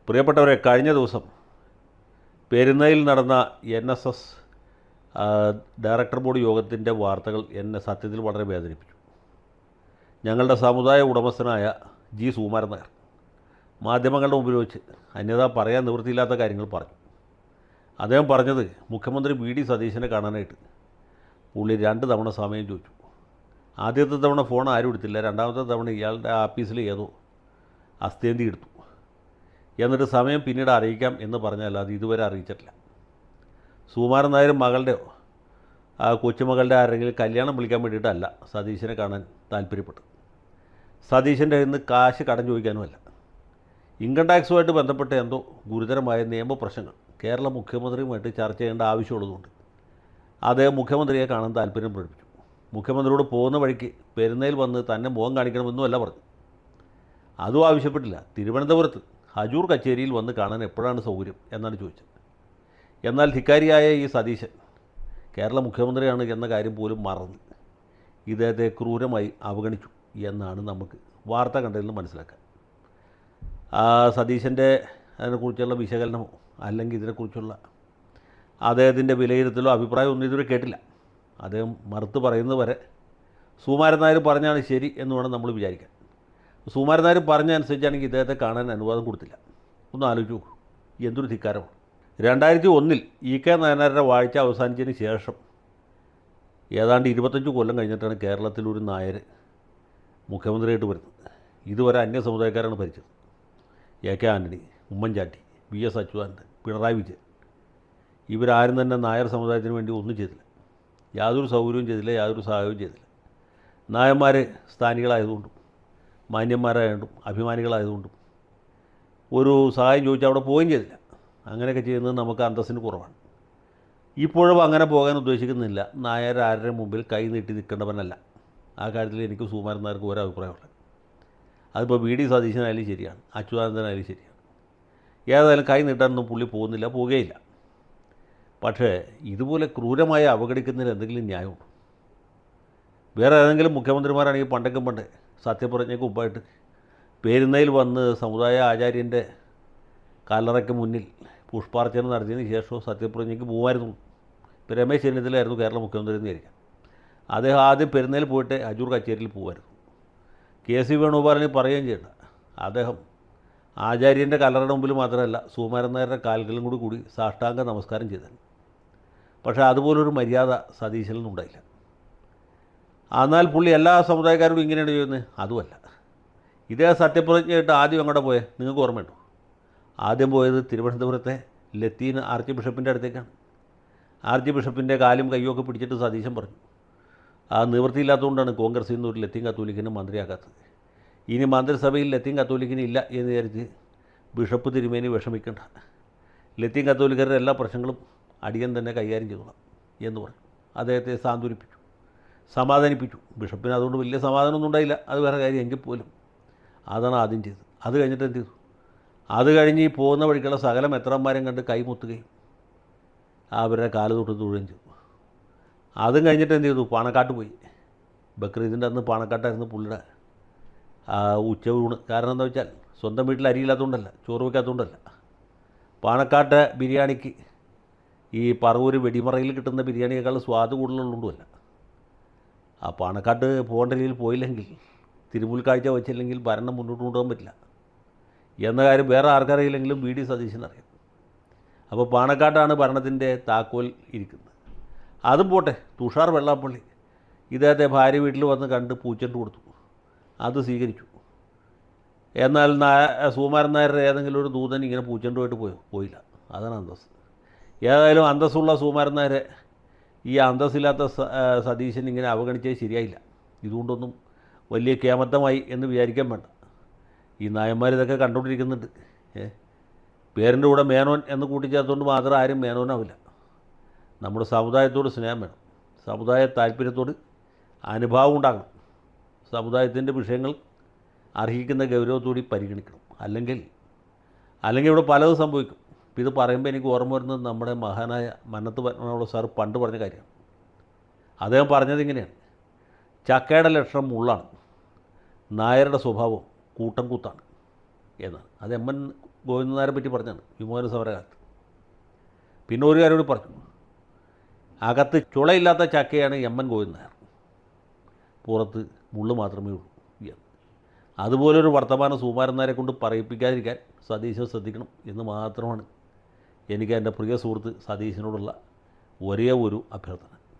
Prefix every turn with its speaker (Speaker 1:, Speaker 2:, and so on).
Speaker 1: പ്രിയപ്പെട്ടവരെ, കഴിഞ്ഞ ദിവസം പെരുന്നയിൽ നടന്ന NSS ഡയറക്ടർ ബോർഡ് യോഗത്തിൻ്റെ വാർത്തകൾ എന്നെ സത്യത്തിൽ വളരെ വേദനിപ്പിച്ചു. ഞങ്ങളുടെ സമുദായ ഉടമസ്ഥനായ സുകുമാരൻ നായർ മാധ്യമങ്ങളുടെ മുമ്പിൽ വെച്ച് അന്യഥാ പറയാൻ നിവൃത്തിയില്ലാത്ത കാര്യങ്ങൾ പറഞ്ഞു. അദ്ദേഹം പറഞ്ഞത് മുഖ്യമന്ത്രി VD സതീശനെ കാണാനായിട്ട് പുള്ളി 2 തവണ സമയം ചോദിച്ചു. ആദ്യത്തെ തവണ ഫോൺ ആരും എടുത്തില്ല. രണ്ടാമത്തെ തവണ ഇയാളുടെ ആഫീസിൽ ഏതോ അസ്ഥേന്തി എടുത്തു. എന്നിട്ട് സമയം പിന്നീട് അറിയിക്കാം എന്ന് പറഞ്ഞാൽ അത് ഇതുവരെ അറിയിച്ചിട്ടില്ല. സുകുമാരൻ നായരും മകളുടെയോ കൊച്ചുമകളുടെ ആരെങ്കിലും കല്യാണം വിളിക്കാൻ വേണ്ടിയിട്ടല്ല സതീശനെ കാണാൻ താല്പര്യപ്പെട്ടത്. സതീശൻ്റെ കയ്യിൽ നിന്ന് കാശ് കടം ചോദിക്കാനുമല്ല. ഇൻകം ടാക്സുമായിട്ട് ബന്ധപ്പെട്ട എന്തോ ഗുരുതരമായ നിയമപ്രശ്നങ്ങൾ കേരള മുഖ്യമന്ത്രിയുമായിട്ട് ചർച്ച ചെയ്യേണ്ട ആവശ്യമുള്ളതുകൊണ്ട് അദ്ദേഹം മുഖ്യമന്ത്രിയെ കാണാൻ താല്പര്യം പ്രകടിപ്പിച്ചു. മുഖ്യമന്ത്രിയോട് പോകുന്ന വഴിക്ക് പെരുന്നയിൽ വന്ന് തന്നെ മുഖം കാണിക്കണമെന്നുമല്ല പറഞ്ഞു. അതും ആവശ്യപ്പെട്ടില്ല. തിരുവനന്തപുരത്ത് ഹജൂർ കച്ചേരിയിൽ വന്ന് കാണാൻ എപ്പോഴാണ് സൗകര്യം എന്നാണ് ചോദിച്ചത്. എന്നാൽ ധിക്കാരിയായ ഈ സതീശൻ കേരള മുഖ്യമന്ത്രിയാണ് എന്ന കാര്യം പോലും മറന്ന് ഇദ്ദേഹത്തെ ക്രൂരമായി അവഗണിച്ചു എന്നാണ് നമുക്ക് വാർത്ത കണ്ടതിൽ നിന്ന് മനസ്സിലാക്കാൻ. സതീശൻ്റെ അതിനെക്കുറിച്ചുള്ള വിശകലനമോ അല്ലെങ്കിൽ ഇതിനെക്കുറിച്ചുള്ള അദ്ദേഹത്തിൻ്റെ വിലയിരുത്തലോ അഭിപ്രായം ഒന്നും ഇതുവരെ കേട്ടില്ല. അദ്ദേഹം മറുത്ത് പറയുന്നത് വരെ സുകുമാരൻ നായർ പറഞ്ഞാണ് ശരി എന്ന് വേണം നമ്മൾ വിചാരിക്കാൻ. സുകുമാരൻ നായർ പറഞ്ഞ അനുസരിച്ചാണെങ്കിൽ ഇദ്ദേഹത്തെ കാണാൻ അനുവാദം കൊടുത്തില്ല. ഒന്ന് ആലോചിച്ചു, എന്തൊരു ധിക്കാരമാണ്. 2001 EK നായനാരുടെ വാഴ്ച അവസാനിച്ചതിന് ശേഷം ഏതാണ്ട് 25 കൊല്ലം കഴിഞ്ഞിട്ടാണ് കേരളത്തിലൊരു നായർ മുഖ്യമന്ത്രിയായിട്ട് വരുന്നത്. ഇതുവരെ അന്യ സമുദായക്കാരാണ് ഭരിച്ചത്. AK ആൻ്റണി, ഉമ്മൻചാണ്ടി, VS അച്യുതാനന്ദൻ, പിണറായി വിജയൻ, ഇവരാരും തന്നെ നായർ സമുദായത്തിന് വേണ്ടി ഒന്നും ചെയ്തില്ല. യാതൊരു സൗകര്യവും ചെയ്തില്ല, യാതൊരു സഹായവും ചെയ്തില്ല. നായന്മാർ സ്ഥാനികളായതുകൊണ്ടും മാന്യന്മാരായതുകൊണ്ടും അഭിമാനികളായതുകൊണ്ടും ഒരു സഹായം ചോദിച്ചാൽ അവിടെ പോവുകയും ചെയ്തില്ല. അങ്ങനെയൊക്കെ ചെയ്യുന്നത് നമുക്ക് അന്തസ്സിന് കുറവാണ്. ഇപ്പോഴും അങ്ങനെ പോകാൻ ഉദ്ദേശിക്കുന്നില്ല. നായർ ആരുടെ മുമ്പിൽ കൈ നീട്ടി നിൽക്കേണ്ടവനല്ല. ആ കാര്യത്തിൽ എനിക്ക് സുകുമാരൻ നായർക്ക് ഒരു അഭിപ്രായമുള്ളത്. അതിപ്പോൾ VD സതീശനായാലും ശരിയാണ്, അച്യുതാനന്ദനായാലും ശരിയാണ്. ഏതായാലും കൈ നീട്ടാനൊന്നും പുള്ളി പോകുന്നില്ല, പോവുകയില്ല. പക്ഷേ ഇതുപോലെ ക്രൂരമായി അവഗണിക്കുന്നതിന് എന്തെങ്കിലും ന്യായമുണ്ടോ? വേറെ ഏതെങ്കിലും മുഖ്യമന്ത്രിമാരാണെങ്കിൽ പണ്ടേ സത്യപ്രതിജ്ഞയ്ക്ക് മുമ്പായിട്ട് പെരുന്നയിൽ വന്ന് സമുദായ ആചാര്യൻ്റെ കല്ലറയ്ക്ക് മുന്നിൽ പുഷ്പാർച്ചന നടത്തിയതിന് ശേഷം സത്യപ്രതിജ്ഞയ്ക്ക് പോകുമായിരുന്നു. ഇപ്പോൾ രമേശ് ചെന്നിത്തലയായിരുന്നു കേരള മുഖ്യമന്ത്രി എന്ന് വിചാരിക്കാം. അദ്ദേഹം ആദ്യം പെരുന്നയിൽ പോയിട്ട് ഹജൂർ കച്ചേരിയിൽ പോകുമായിരുന്നു. KC വേണുഗോപാലിനെ പറയുകയും ചെയ്യണ്ട. അദ്ദേഹം ആചാര്യൻ്റെ കല്ലറയുടെ മുമ്പിൽ മാത്രമല്ല സുകുമാരൻ നായരുടെ കാൽകളും കൂടി സാഷ്ടാംഗ നമസ്കാരം ചെയ്തത്. പക്ഷേ അതുപോലൊരു മര്യാദ സതീശനിൽ ഉണ്ടായില്ല. എന്നാൽ പുള്ളി എല്ലാ സമുദായക്കാരോടും ഇങ്ങനെയാണ് ചെയ്യുന്നത്. അതുമല്ല, ഇതേ സത്യപ്രതിജ്ഞയായിട്ട് ആദ്യം അങ്ങോട്ട് പോയത് നിങ്ങൾക്ക് ഓർമ്മയുണ്ടോ? ആദ്യം പോയത് തിരുവനന്തപുരത്തെ ലത്തീൻ ആർച്ച് ബിഷപ്പിൻ്റെ അടുത്തേക്കാണ്. ആർച്ച് ബിഷപ്പിൻ്റെ കാലും കയ്യൊക്കെ പിടിച്ചിട്ട് സതീശൻ പറഞ്ഞു, ആ നിവൃത്തിയില്ലാത്തതുകൊണ്ടാണ് കോൺഗ്രസിൽ നിന്ന് ഒരു ലത്തീൻ കത്തോലിക്കിനെ മന്ത്രിയാക്കാത്തത്. ഇനി മന്ത്രിസഭയിൽ ലത്തീൻ കത്തോലിക്കിന് ഇല്ല എന്ന് വിചാരിച്ച് ബിഷപ്പ് തിരുമേനി വിഷമിക്കേണ്ട. ലത്തീൻ കത്തോലിക്കരുടെ എല്ലാ പ്രശ്നങ്ങളും അടിയൻ തന്നെ കൈകാര്യം ചെയ്തോളാം എന്ന് പറഞ്ഞു. അദ്ദേഹത്തെ സാന്ത്വനിപ്പിച്ചു, സമാധാനിപ്പിച്ചു. ബിഷപ്പിന് അതുകൊണ്ട് വലിയ സമാധാനമൊന്നും ഉണ്ടായില്ല, അത് വേറെ കാര്യം. എങ്കിൽ പോലും അതാണ് ആദ്യം ചെയ്തത്. അത് കഴിഞ്ഞിട്ട് എന്ത് ചെയ്തു? അത് കഴിഞ്ഞ് ഈ പോകുന്ന വഴിക്കുള്ള സകല മെത്രാന്മാരും കണ്ട് കൈമുത്തുകയും അവരുടെ കാല് തൊട്ട് തൊഴുകയും ചെയ്തു. അതും കഴിഞ്ഞിട്ട് എന്ത് ചെയ്തു? പാണക്കാട്ട് പോയി. ബക്രീദിൻ്റെ അന്ന് പാണക്കാട്ടായിരുന്നു പുള്ളിയുടെ ഉച്ചയൂണ്. കാരണം എന്താ വെച്ചാൽ സ്വന്തം വീട്ടിൽ അരിയില്ലാത്തതുകൊണ്ടല്ല, ചോറ് വയ്ക്കാത്തതുകൊണ്ടല്ല. പാണക്കാട്ട് ബിരിയാണിക്ക് ഈ പറവൂർ വെടിമറയിൽ കിട്ടുന്ന ബിരിയാണിയേക്കാൾ സ്വാദ് കൂടുതലുള്ളതുകൊണ്ടുമല്ല. ആ പാണക്കാട്ട് പോകേണ്ട രീതിയിൽ പോയില്ലെങ്കിൽ, തിരുമുൽക്കാഴ്ച വെച്ചില്ലെങ്കിൽ ഭരണം മുന്നോട്ട് കൊണ്ടുപോകാൻ പറ്റില്ല എന്ന കാര്യം വേറെ ആർക്കറിയില്ലെങ്കിലും VD സതീശനറിയാം. അപ്പോൾ പാണക്കാട്ടാണ് ഭരണത്തിൻ്റെ താക്കോൽ ഇരിക്കുന്നത്. അതും പോട്ടെ, തുഷാർ വെള്ളാപ്പള്ളി ഇദ്ദേഹത്തെ ഭാര്യ വീട്ടിൽ വന്ന് കണ്ട് പൂച്ചെണ്ട് കൊടുത്തു, അത് സ്വീകരിച്ചു. എന്നാൽ സുകുമാരൻ നായരുടെ ഏതെങ്കിലും ഒരു ദൂതൻ ഇങ്ങനെ പൂച്ചെണ്ടുമായിട്ട് പോയില്ല. അതാണ് അന്തസ്സ്. ഏതായാലും അന്തസ്സുള്ള സുകുമാരൻ നായരെ ഈ അന്തസ്സില്ലാത്ത സതീശൻ ഇങ്ങനെ അവഗണിച്ചത് ശരിയായില്ല. ഇതുകൊണ്ടൊന്നും വലിയ കേമത്തമായി എന്ന് വിചാരിക്കാൻ വേണ്ട. ഈ നായന്മാരിതൊക്കെ കണ്ടുകൊണ്ടിരിക്കുന്നുണ്ട്. പേരിൻ്റെ കൂടെ മേനോൻ എന്ന് കൂട്ടിച്ചേർത്തുകൊണ്ട് മാത്രം ആരും മേനോനാവില്ല. നമ്മുടെ സമുദായത്തോട് സ്നേഹം വേണം, സമുദായ താല്പര്യത്തോട് അനുഭാവം ഉണ്ടാകണം, സമുദായത്തിൻ്റെ വിഷയങ്ങൾ അർഹിക്കുന്ന ഗൗരവത്തോടെ പരിഗണിക്കണം. അല്ലെങ്കിൽ ഇവിടെ പലതും സംഭവിക്കും. ഇത് പറയുമ്പോൾ എനിക്ക് ഓർമ്മ വരുന്നത് നമ്മുടെ മഹാനായ മന്നത്ത് പത്മനാഭ സാർ പണ്ട് പറഞ്ഞ കാര്യമാണ്. അദ്ദേഹം പറഞ്ഞത് ഇങ്ങനെയാണ്: ചക്കയുടെ ലക്ഷണം മുള്ളാണ്, നായരുടെ സ്വഭാവം കൂട്ടം കൂത്താണ് എന്നാണ്. അത് MN ഗോവിന്ദൻ നായരെ പറ്റി പറഞ്ഞാണ് വിമോചന സമരകാലത്ത്. പിന്നെ ഒരു കാര്യം കൂടി പറഞ്ഞു, അകത്ത് ചുളയില്ലാത്ത ചക്കയാണ് എം.എൻ. ഗോവിന്ദൻ നായർ, പുറത്ത് മുള്ള് മാത്രമേ ഉള്ളൂ എന്ന്. അതുപോലൊരു വർത്തമാനം സുകുമാരൻ നായരെ കൊണ്ട് പറയിപ്പിക്കാതിരിക്കാൻ സതീശൻ ശ്രദ്ധിക്കണം എന്ന് മാത്രമാണ് എനിക്ക് എൻ്റെ പ്രിയ സുഹൃത്ത് സതീശനോടുള്ള ഒരേ ഒരു അഭ്യർത്ഥന.